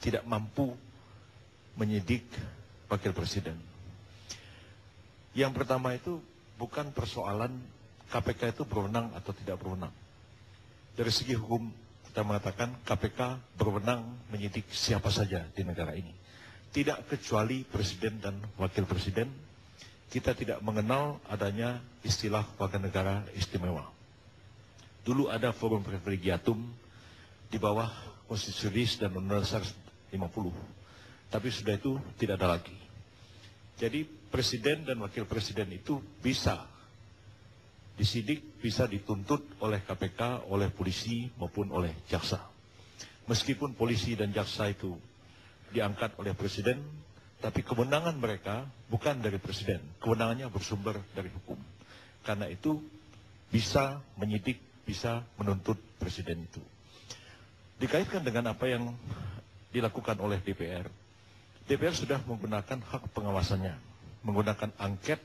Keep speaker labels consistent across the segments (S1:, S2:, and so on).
S1: tidak mampu menyidik wakil presiden. Yang pertama itu bukan persoalan KPK itu berwenang atau tidak berwenang. Dari segi hukum kita mengatakan KPK berwenang menyidik siapa saja di negara ini. Tidak kecuali presiden dan wakil presiden. Kita tidak mengenal adanya istilah warga negara istimewa. Dulu ada forum privilegiatum di bawah Konstitusi dan Undang-Undang Dasar 50. Tapi sudah itu tidak ada lagi. Jadi presiden dan wakil presiden itu bisa disidik, bisa dituntut oleh KPK, oleh polisi maupun oleh jaksa. Meskipun polisi dan jaksa itu diangkat oleh presiden, tapi kewenangan mereka bukan dari presiden. Kewenangannya bersumber dari hukum. Karena itu bisa menyidik, bisa menuntut presiden itu. Dikaitkan dengan apa yang dilakukan oleh DPR. DPR sudah menggunakan hak pengawasannya, menggunakan angket,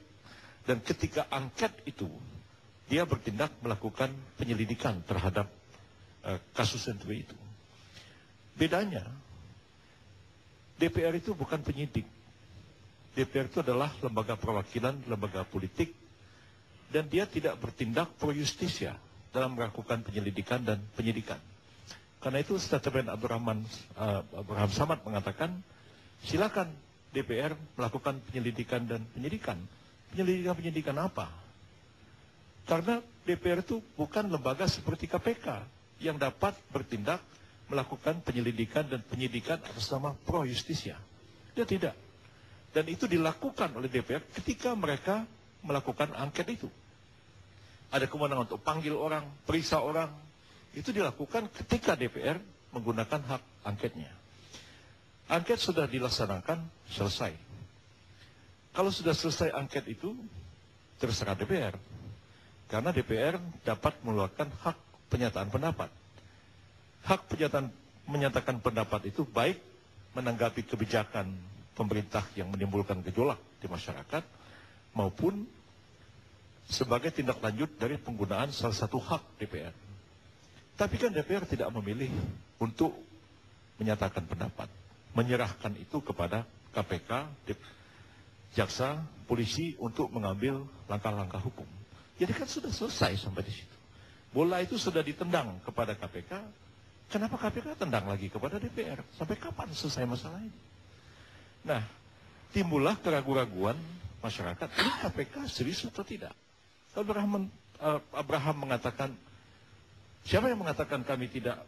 S1: dan ketika angket itu, dia bertindak melakukan penyelidikan terhadap kasus Senturi itu. Bedanya, DPR itu bukan penyidik. DPR itu adalah lembaga perwakilan, lembaga politik, dan dia tidak bertindak pro justisia dalam melakukan penyelidikan dan penyidikan. Karena itu statement Abraham Samad mengatakan, silakan DPR melakukan penyelidikan dan penyidikan. Penyelidikan apa? Karena DPR itu bukan lembaga seperti KPK yang dapat bertindak melakukan penyelidikan dan penyidikan atas nama pro justisia. Dia tidak. Dan itu dilakukan oleh DPR ketika mereka melakukan angket itu. Ada kewenangan untuk panggil orang, periksa orang. Itu dilakukan ketika DPR menggunakan hak angketnya. Angket sudah dilaksanakan, selesai. Kalau sudah selesai angket itu, terserah DPR. Karena DPR dapat mengeluarkan hak penyataan pendapat. Hak menyatakan pendapat itu baik menanggapi kebijakan pemerintah yang menimbulkan gejolak di masyarakat, maupun sebagai tindak lanjut dari penggunaan salah satu hak DPR. Tapi kan DPR tidak memilih untuk menyatakan pendapat. Menyerahkan itu kepada KPK, jaksa, polisi untuk mengambil langkah-langkah hukum. Jadi kan sudah selesai sampai di situ. Bola itu sudah ditendang kepada KPK. Kenapa KPK tendang lagi kepada DPR? Sampai kapan selesai masalah ini? Nah, timbullah keraguan-raguan masyarakat. Ini KPK serius atau tidak? Abraham mengatakan, siapa yang mengatakan kami tidak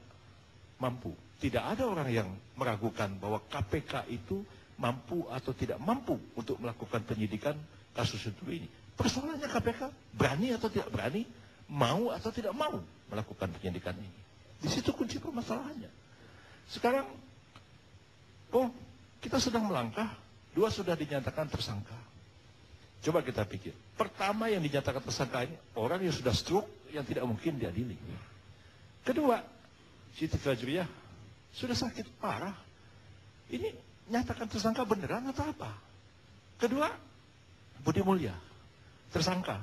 S1: mampu? Tidak ada orang yang meragukan bahwa KPK itu mampu atau tidak mampu untuk melakukan penyidikan kasus itu ini. Persoalannya KPK berani atau tidak berani, mau atau tidak mau melakukan penyidikan ini. Di situ kunci permasalahannya. Sekarang, kita sudah melangkah, 2 sudah dinyatakan tersangka. Coba kita pikir, pertama yang dinyatakan tersangka ini, orang yang sudah stroke yang tidak mungkin diadili. Kedua, Siti Fajriah sudah sakit parah. Ini nyatakan tersangka beneran atau apa? Kedua, Budi Mulya. Tersangka.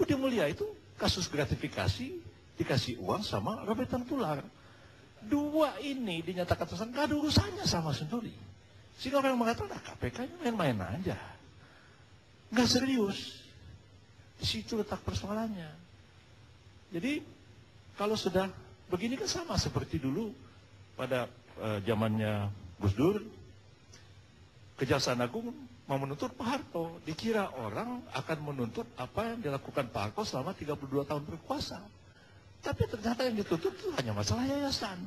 S1: Budi Mulya itu kasus gratifikasi, dikasih uang sama Robetan Tular. 2 ini dinyatakan tersangka, ada urusannya sama Senturi. Sehingga orang mengatakan, KPK ini main-main aja. Nggak serius. Di situ letak persoalannya. Jadi, kalau sudah begini kan sama seperti dulu pada zamannya Gus Dur, Kejaksaan Agung mau menuntut Pak Harto, dikira orang akan menuntut apa yang dilakukan Pak Harto selama 32 tahun berkuasa. Tapi ternyata yang dituntut itu hanya masalah yayasan.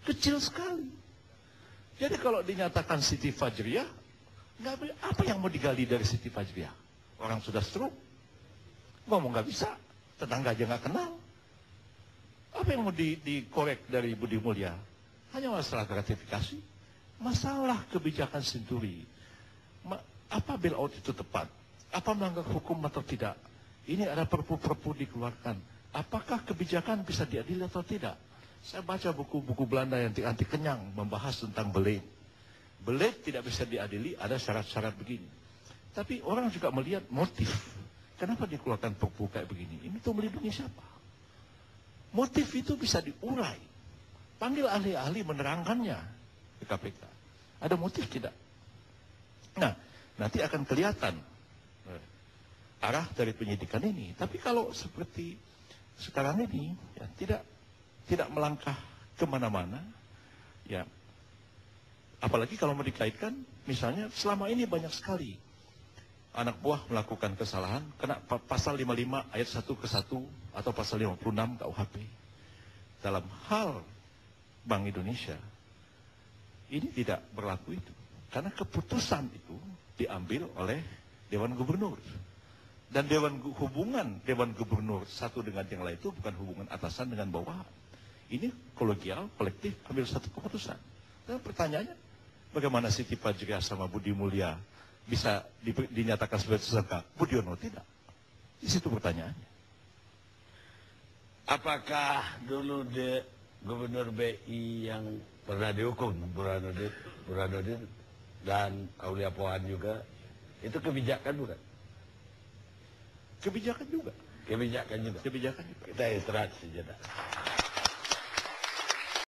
S1: Kecil sekali. Jadi kalau dinyatakan Siti Fajriah, apa yang mau digali dari Siti Fajriah? Orang sudah stroke. Ngomong nggak bisa, tetangga aja nggak kenal. Apa yang mau dikorek dari Budi Mulya? Hanya masalah gratifikasi. Masalah kebijakan Senturi. Apa bailout itu tepat? Apa melanggar hukum atau tidak? Ini ada perpu-perpu dikeluarkan. Apakah kebijakan bisa diadili atau tidak? Saya baca buku-buku Belanda yang anti kenyang membahas tentang beleid. Beleid tidak bisa diadili, ada syarat-syarat begini. Tapi orang juga melihat motif. Kenapa dikeluarkan perpu kayak begini? Ini tuh melindungi siapa? Motif itu bisa diurai. Panggil ahli-ahli menerangkannya. ke KPK. Ada motif tidak? Nah, nanti akan kelihatan arah dari penyidikan ini. Tapi kalau seperti sekarang ini, ya, tidak melangkah kemana-mana, ya, apalagi kalau mau dikaitkan, misalnya selama ini banyak sekali anak buah melakukan kesalahan, kena pasal 55 ayat 1 ke 1 atau pasal 56 KUHP. Dalam hal Bank Indonesia, ini tidak berlaku itu. Karena keputusan itu diambil oleh Dewan Gubernur. Dan hubungan Dewan Gubernur satu dengan yang lain itu bukan hubungan atasan dengan bawahan. Ini kolegial, kolektif, ambil satu keputusan. Dan pertanyaannya, bagaimana Siti Fajriah sama Budi Mulya bisa dinyatakan sebagai tersangka? Budiono tidak. Di situ pertanyaannya.
S2: Apakah dulu Gubernur BI yang pernah dihukum, Burhanuddin dan Aulia Pohan juga, itu kebijakan bukan?
S1: Kebijakan juga.
S2: Kebijakan juga.
S1: Kebijakan juga.
S2: Kita istirahat sejenak.